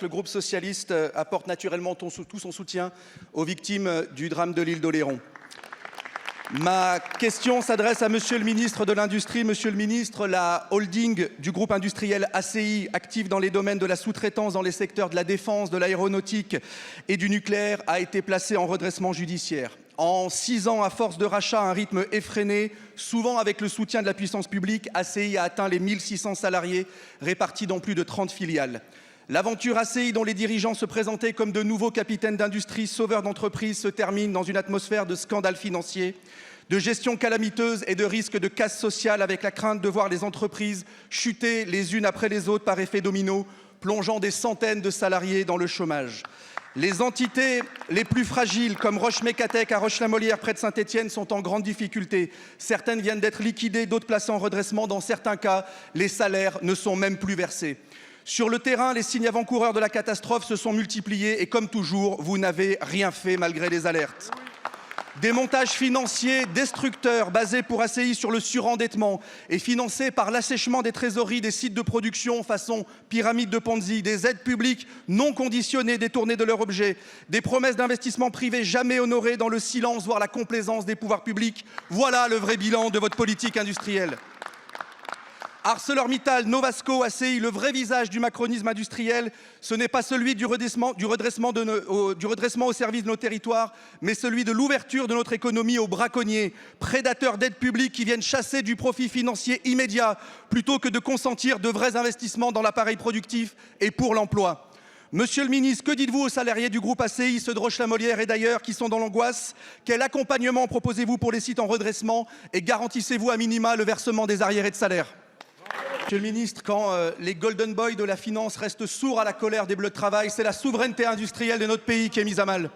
Le groupe socialiste apporte naturellement tout son soutien aux victimes du drame de l'île d'Oléron. Ma question s'adresse à Monsieur le ministre de l'Industrie. Monsieur le ministre, la holding du groupe industriel ACI, active dans les domaines de la sous-traitance dans les secteurs de la défense, de l'aéronautique et du nucléaire, a été placée en redressement judiciaire. En 6 ans, à force de rachat à un rythme effréné, souvent avec le soutien de la puissance publique, ACI a atteint les 1600 salariés répartis dans plus de 30 filiales. L'aventure ACI, dont les dirigeants se présentaient comme de nouveaux capitaines d'industrie, sauveurs d'entreprise, se termine dans une atmosphère de scandale financier, de gestion calamiteuse et de risque de casse sociale, avec la crainte de voir les entreprises chuter les unes après les autres par effet domino, plongeant des centaines de salariés dans le chômage. Les entités les plus fragiles, comme Roche-Mécatec à Roche-la-Molière près de Saint-Étienne, sont en grande difficulté. Certaines viennent d'être liquidées, d'autres placées en redressement. Dans certains cas, les salaires ne sont même plus versés. Sur le terrain, les signes avant-coureurs de la catastrophe se sont multipliés et, comme toujours, vous n'avez rien fait malgré les alertes. Des montages financiers destructeurs basés pour ACI sur le surendettement et financés par l'assèchement des trésoreries des sites de production façon pyramide de Ponzi, des aides publiques non conditionnées détournées de leur objet, des promesses d'investissement privé jamais honorées dans le silence, voire la complaisance des pouvoirs publics. Voilà le vrai bilan de votre politique industrielle. ArcelorMittal, Novasco, ACI, le vrai visage du macronisme industriel, ce n'est pas celui du redressement au service de nos territoires, mais celui de l'ouverture de notre économie aux braconniers, prédateurs d'aides publiques qui viennent chasser du profit financier immédiat plutôt que de consentir de vrais investissements dans l'appareil productif et pour l'emploi. Monsieur le ministre, que dites-vous aux salariés du groupe ACI, ceux de Roche-la-Molière et d'ailleurs, qui sont dans l'angoisse? Quel accompagnement proposez-vous pour les sites en redressement et garantissez-vous à minima le versement des arriérés de salaire? Monsieur le ministre, quand les golden boys de la finance restent sourds à la colère des bleus de travail, c'est la souveraineté industrielle de notre pays qui est mise à mal.